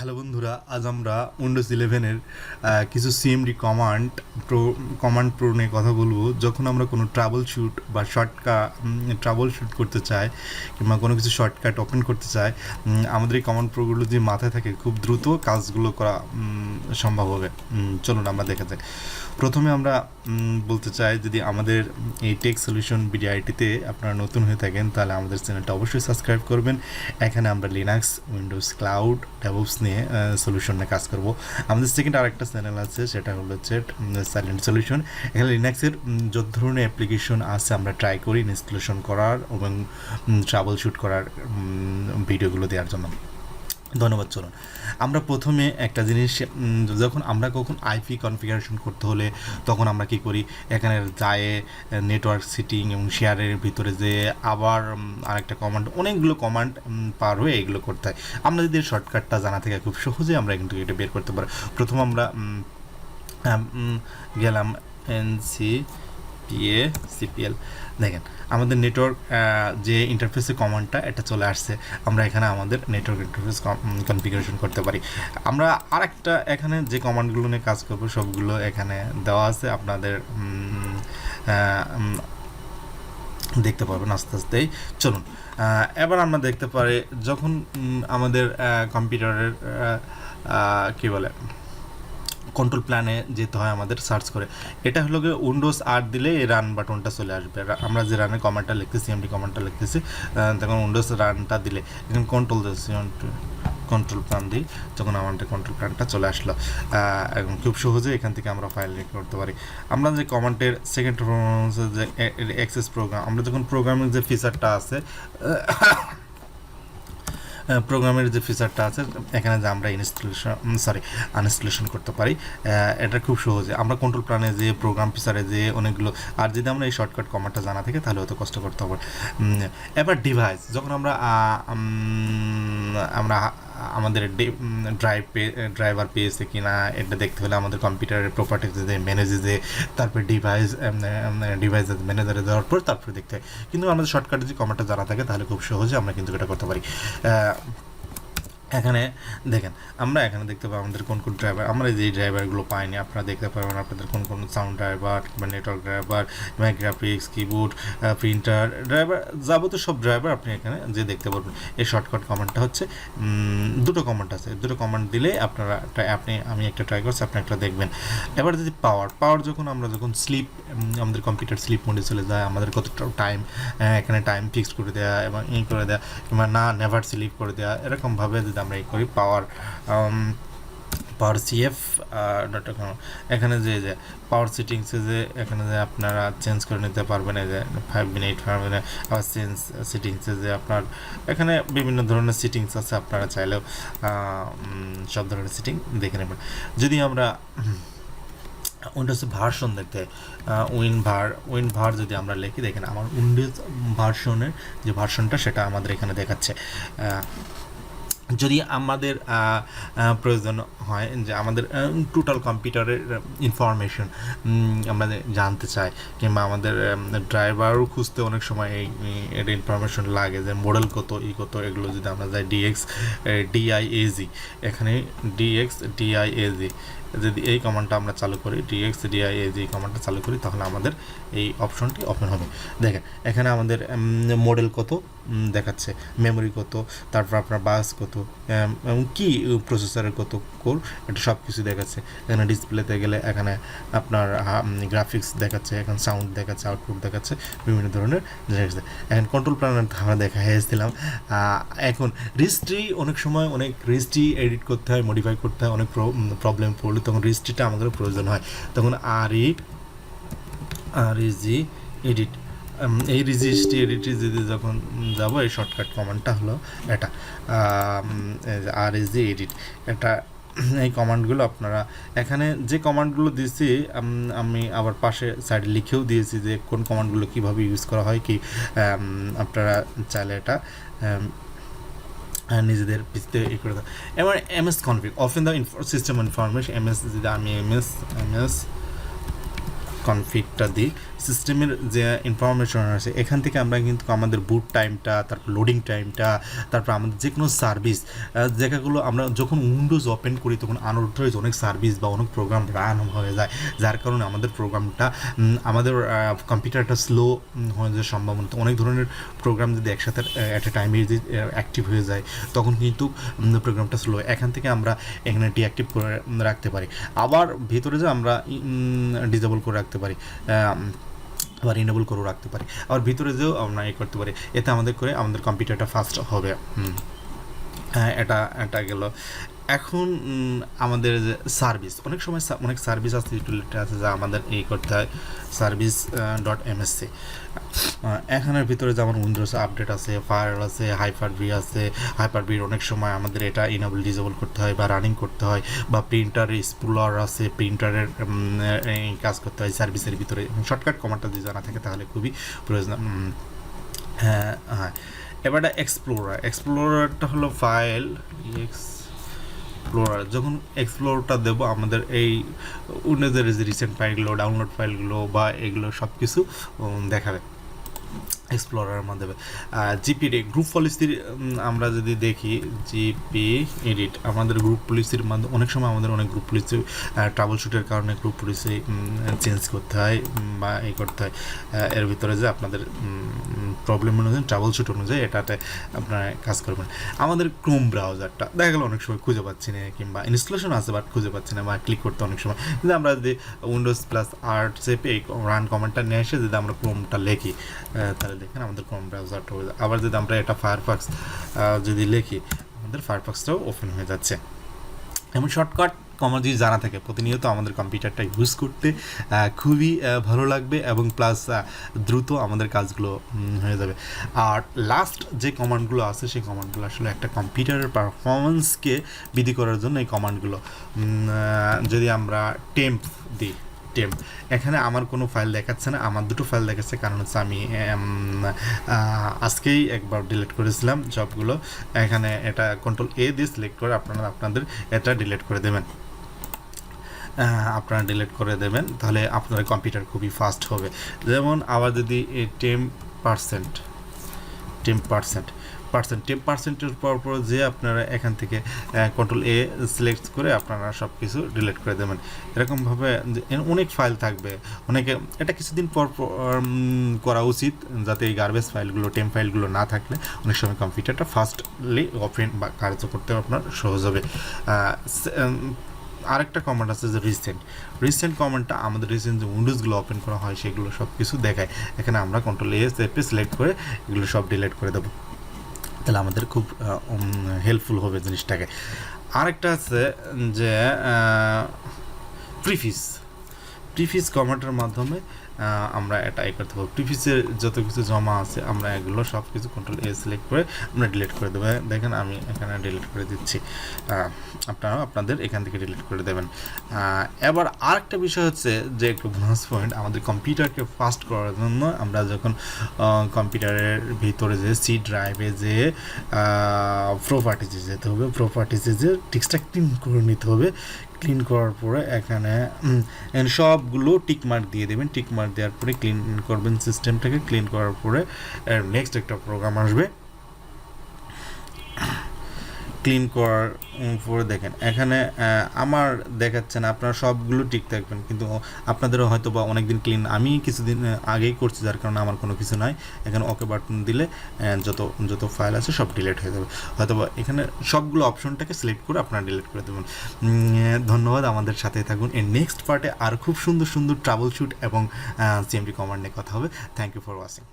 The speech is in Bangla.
হ্যালো বন্ধুরা, আজ আমরা উইন্ডোজ 11-এর কিছু সিএমডি কমান্ড প্রো নিয়ে কথা বলবো। যখন আমরা কোনো ট্রাবল শুট করতে চাই কিংবা কোনো কিছু শর্টকাট ওপেন করতে চাই, আমাদের এই কমান্ড প্রোগুলো যে মাথায় থাকে খুব দ্রুত কাজগুলো করা সম্ভব হবে। চলুন আমরা দেখা যাক। প্রথমে আমরা বলতে চাই, যদি আমাদের এই টেক সলিউশন বিডিআইটিতে আপনারা নতুন হয়ে থাকেন তাহলে আমাদের চ্যানেলটা অবশ্যই সাবস্ক্রাইব করবেন। এখানে আমরা লিনাক্স, উইন্ডোজ ক্লাউড, ডেভঅপস নিয়ে সলিউশন নিয়ে কাজ করব। আমাদের সেকেন্ড আরেকটা চ্যানেল আছে, সেটা হলো হচ্ছে সাইলেন্ট সলিউশন। এখানে লিনাক্সের যত ধরনের অ্যাপ্লিকেশন আছে আমরা ট্রাই করি ইনস্টলেশন করার এবং ট্রাবল শুট করার ভিডিওগুলো দেওয়ার জন্য। ধন্যবাদ। চলুন আমরা প্রথমে একটা জিনিস, যখন আমরা আইপি কনফিগারেশন করতে হলে তখন আমরা কি করি, এখানে যায় নেটওয়ার্ক সেটিং এবং শেয়ারের ভিতরে যে আবার আরেকটা অনেকগুলো কমান্ড পার হয়ে এগুলো করতে হয়। আমরা যদি শর্টকাটটা জানা থেকে খুব সহজে আমরা কিন্তু এটা বের করতে পারি। প্রথম আমরা গেলাম সিপিএল। দেখেন আমাদের নেটওয়ার্ক যে ইন্টারফেসের কমান্ডটা এটা চলে আসছে। আমরা এখানে আমাদের নেটওয়ার্ক ইন্টারফেস কনফিগারেশন করতে পারি। আমরা আরেকটা এখানে যে কমান্ডগুলো নিয়ে কাজ করবো সবগুলো এখানে দেওয়া আছে, আপনাদের দেখতে পারবেন আস্তে আস্তেই। চলুন এবার আমরা দেখতে পারি, যখন আমাদের কম্পিউটারের কী বলে কন্ট্রোল প্ল্যানে যেতে হয় আমাদের সার্চ করে, এটা হলো গিয়ে উইন্ডোজ 8 দিলে এই রান বাটনটা চলে আসবে। আমরা যে রানের কমান্ডটা লিখতেছি, এমডি কমান্ডটা লিখতেছি, তখন উইন্ডোজ রানটা দিলে এখানে কন্ট্রোল প্ল্যান দিই, যখন আমাদের কন্ট্রোল প্ল্যানটা চলে আসলো এবং খুব সহজে এখান থেকে আমরা ফাইল রেকর্ড করতে পারি। আমরা যে কমান্ডের সেকেন্ড যে অ্যাক্সেস প্রোগ্রাম, আমরা যখন প্রোগ্রামিং যে ফিচারটা আছে এখানে যে আমরা আনইনস্টলেশন করতে পারি, এটা খুব সহজে আমরা কন্ট্রোল প্ল্যানে যে প্রোগ্রাম ফিচারে যে অনেকগুলো। আর যদি আমরা এই শর্টকাট কমান্ডটা জানা থাকে তাহলে হয়তো কষ্ট করতে হবে। এবার ডিভাইস, যখন আমরা আমাদের ড্রাইভার পেয়েছে কি না এটা দেখতে হলে আমাদের কম্পিউটারের প্রপার্টিতে যে ম্যানেজে, তারপরে ডিভাইস ম্যানেজারে দেওয়ার পর তারপরে দেখতে হয়। কিন্তু আমাদের শর্টকাটে যে কমান্ডটা জানা থাকে তাহলে খুব সহজে আমরা কিন্তু এটা করতে পারি। এখানে দেখেন আমরা এখানে দেখতে পাবো আমাদের কোন ড্রাইভার, আমরা যে ড্রাইভারগুলো পাইনি আপনারা দেখতে পারবেন আপনাদের কোন সাউন্ড ড্রাইভার কিংবা network driver, graphics, keyboard, printer driver, যাবতীয় সব ড্রাইভার আপনি এখানে যে দেখতে পারবেন। এই শর্টকাট কমান্ডটা হচ্ছে দুটো কমান্ড আছে, দুটো কমান্ড দিলে আমি একটা ট্রাই করছি, আপনি একটা দেখবেন। এবার যদি পাওয়ার যখন স্লিপ, আমাদের কম্পিউটার স্লিপ মোডে চলে যায়, আমাদের কতটা টাইম এখানে টাইম ফিক্সড করে দেওয়া এবং করে দেওয়া কিংবা নেভার স্লিপ করে দেওয়া, এরকমভাবে যদি আমরা করি পাওয়ার সিএফ এখানে যে পাওয়ার সেটিংসে যে এখানে যে আপনারা চেঞ্জ করে নিতে পারবেন। এই যে 5 মিনিট আবার চেঞ্জ সেটিংসে যে আপনার এখানে বিভিন্ন ধরনের সেটিংস আছে, আপনারা চাইলেও সব ধরনের সেটিং দেখে নেবেন। যদি আমরা উইন্ডোজ ভার্সন দেখতে উইন ভার যদি আমরা লিখি, দেখেন আমার উইন্ডোজ ভার্সনের যে ভার্সনটা সেটা আমাদের এখানে দেখাচ্ছে। যদি আমাদের প্রয়োজন হয় যে আমাদের টোটাল কম্পিউটারের ইনফরমেশন আমরা জানতে চাই কিংবা আমাদের ড্রাইভারও খুঁজতে অনেক সময় এর ইনফরমেশন লাগে, যে মডেল কত এগুলো যদি আমরা যাই ডিআইএজি, এখানে ডিআইএজি যদি এই কমান্ডটা আমরা চালু করি, ডিআইএজি কমান্ডটা চালু করি, তাহলে আমাদের এই অপশনটি ওপেন হবে। দেখেন এখানে আমাদের মডেল কত দেখাচ্ছে, মেমোরি কত, তারপর আপনার বাস কত এবং কি প্রসেসরের কত কোর, এটা সব কিছু দেখাচ্ছে। এখানে ডিসপ্লেতে গেলে এখানে আপনার গ্রাফিক্স দেখাচ্ছে, এখানে সাউন্ড দেখাচ্ছে, আউটপুট দেখাচ্ছে, বিভিন্ন ধরনের দেখাচ্ছে। এখন কন্ট্রোল প্ল্যানার আমরা দেখা হয়েছিলাম। এখন রেজিস্ট্রি অনেক সময় রেজিস্ট্রি এডিট করতে হয়, মডিফাই করতে হয়, অনেক প্রবলেম পড়লে তখন রেজিস্ট্রিটা আমাদের প্রয়োজন হয়, তখন আরইজি এডিট, এই রেজিস্ট্রি এডিটে যদি যখন যাব, এই শর্টকাট কমান্ডটা হলো এটা আরইজি এডিট। এটা এই কমান্ডগুলো আপনারা এখানে যে কমান্ডগুলো দিয়েছি আমি আবার পাশে সাইডে লিখেও দিয়েছি যে কোন কমান্ডগুলো কীভাবে ইউজ করা হয়, কি আপনারা চাইলে এটা নিজেদের পিছিয়ে করে দেয়। এবার MS config often the system information, যদি আমি এমএস কনফিগটা দিই, সিস্টেমের যে ইনফরমেশন আছে এখান থেকে আমরা কিন্তু আমাদের বুট টাইমটা, তারপর লোডিং টাইমটা, তারপর আমাদের যে কোনো সার্ভিস জায়গাগুলো আমরা যখন উইন্ডোজ ওপেন করি তখন আনঅথরাইজ অনেক সার্ভিস বা অনেক প্রোগ্রাম রান হয়ে যায়, যার কারণে আমাদের প্রোগ্রামটা আমাদের কম্পিউটারটা স্লো হয়ে যাওয়ার সম্ভাবনা। অনেক ধরনের প্রোগ্রাম যদি একসাথে অ্যাট এ টাইমে যদি অ্যাক্টিভ হয়ে যায় তখন কিন্তু প্রোগ্রামটা স্লো। এখান থেকে আমরা এখানে ডিঅ্যাক্টিভ করে রাখতে পারি, আবার ভিতরে যে আমরা ডিসেবল করে রাখতে পারি, আবার ইনেবল করেও রাখতে পারি, আবার ভিতরে যেও আমরা করতে পারি। এতে আমাদের কম্পিউটারটা ফাস্ট হবে। এটা গেল। এখন আমাদের যে সার্ভিস, অনেক সময় অনেক সার্ভিস আছে, ইউটিলিটি আছে যা আমাদের করতে হয়, সার্ভিস .msc। এখানের ভিতরে যেমন উইন্ডোজ আপডেট আছে, ফায়ার আছে, হাইপার-ভি আছে। হাইপার-ভির অনেক সময় আমাদের এটা ইনেবল ডিসেবল করতে হয় বা রানিং করতে হয়, বা প্রিন্টারের স্পুলার আছে, প্রিন্টারের কাজ করতে হয় সার্ভিসের ভিতরে। শর্টকাট কমান্ডটা যদি জানা থাকে তাহলে খুবই প্রয়োজন। হ্যাঁ। এবার এক্সপ্লোরারটা হলো ফাইল এক্সপ্লোরার। যখন এক্সপ্লোরটা দেবো আমাদের এই উইন্ডোজের যে রিসেন্ট ফাইলগুলো, ডাউনলোড ফাইলগুলো বা এগুলো সব কিছু দেখাবে এক্সপ্লোরারের মাধ্যমে। জিপিডি গ্রুপ পলিসির আমরা যদি দেখি, জিপি এডিট আমাদের গ্রুপ পলিসির মাধ্যমে অনেক সময় আমাদের অনেক গ্রুপ পলিসি ট্রাবল শুটের কারণে গ্রুপ পলিসি চেঞ্জ করতে হয় বা করতে হয়। এর ভিতরে যে আপনাদের প্রবলেম অনুযায়ী ট্রাবল শুট অনুযায়ী এটাতে আপনারা কাজ করবেন। আমাদের ক্রোম ব্রাউজারটা দেখা গেলো অনেক সময় খুঁজে পাচ্ছি না, কিংবা ইনস্টলেশন আছে বাট খুঁজে পাচ্ছি না, বা ক্লিক করতে অনেক সময়। যদি আমরা যদি উইন্ডোজ+R চেপে এই রান কমান্ডটা নিয়ে এসে যদি আমরা ক্রোমটা লিখি তাহলে দেখেন আমাদের ক্রোম ব্রাউজারটা হয়ে যায়। আবার যদি আমরা এটা ফায়ারফক্স যদি লিখি আমাদের ফায়ারফক্সটাও ওপেন হয়ে যাচ্ছে। এমন শর্টকাট কমান্ড যদি জানা থাকে প্রতিনিয়ত আমাদের কম্পিউটারটা ইউজ করতে খুবই ভালো লাগবে, এবং প্লাস দ্রুত আমাদের কাজগুলো হয়ে যাবে। আর লাস্ট যে কমান্ডগুলো আছে সেই কমান্ডগুলো আসলে একটা কম্পিউটারের পারফরমেন্সকে বৃদ্ধি করার জন্য এই কমান্ডগুলো। যদি আমরা টেম্প দিই, এখানে আমার কোনো ফাইল দেখাচ্ছে না, আমার দুটো ফাইল দেখাচ্ছে, কারণ হচ্ছে আমি আজকেই একবার ডিলিট করেছিলাম সবগুলো। এখানে এটা Ctrl+A দিয়ে সিলেক্ট করে আপনাদের এটা ডিলিট করে দেবেন। তাহলে আপনার কম্পিউটার খুবই ফাস্ট হবে। যেমন আবার যদি 10%-10%-10%-10%-এর পর যে আপনারা এখান থেকে Ctrl+A সিলেক্ট করে আপনারা সব কিছু ডিলিট করে দেবেন। এরকমভাবে অনেক ফাইল থাকবে, অনেকে এটা কিছুদিন পর করা উচিত, যাতে এই গার্বেজ ফাইলগুলো, টেম্প ফাইলগুলো না থাকলে অনেক সময় কম্পিউটারটা ফাস্টলি ওপেন বা কার্য করতে আপনার সহজ হবে। আরেকটা কমান্ড আছে যে রিসেন্ট কমান্ডটা আমাদের রিসেন্ট যে উইন্ডোজগুলো ওপেন করা হয় সেগুলো সব কিছু দেখায়। এখানে আমরা Ctrl+A চেপে সিলেক্ট করে এগুলো সব ডিলিট করে দেবো, তাহলে আমাদের খুব হেল্পফুল হবে জিনিসটাকে। আরেকটা আছে যে প্রিফিস কমান্ডের মাধ্যমে আমরা এটা করতে পারবো। প্রিফিসের যত কিছু জমা আছে আমরা এগুলো সব কিছু Ctrl+A সিলেক্ট করে আমরা ডিলিট করে দেবো। দেখেন আমি এখানে ডিলিট করে দিচ্ছি, আপনারা আপনাদের এখান থেকে ডিলিট করে দেবেন। এবার আরেকটা বিষয় হচ্ছে যে একটু বোনাস পয়েন্ট, আমাদের কম্পিউটারকে ফাস্ট করার জন্য আমরা যখন কম্পিউটারের ভিতরে যে সি ড্রাইভে যে প্রপার্টিজে যেতে হবে, প্রপার্টিজে যে টেক্সটটা ক্লিন করে নিতে হবে। ক্লিন করার পরে এখানে সবগুলো টিকমার্ক দিয়ে দেবেন। টিকমার্ক দেওয়ার পরে ক্লিন করবেন সিস্টেমটাকে। ক্লিন করার পরে নেক্সট একটা প্রোগ্রাম আসবে। ক্লিন করার পরে দেখেন এখানে আমার দেখাচ্ছে না, আপনারা সবগুলো ঠিক থাকবেন, কিন্তু আপনাদেরও হয়তো বা অনেকদিন ক্লিন, আমি কিছুদিন আগেই করছি যার কারণে আমার কোনো কিছু নাই। এখানে ওকে বাটন দিলে যত ফাইল আছে সব ডিলিট হয়ে যাবে। হয়তো বা এখানে সবগুলো অপশনটাকে সিলেক্ট করে আপনারা ডিলিট করে দেবেন। ধন্যবাদ, আমাদের সাথে থাকুন। এর নেক্সট পার্টে আর খুব সুন্দর ট্রাবল শুট এবং CMD কমান্ড নিয়ে কথা হবে। Thank you for watching.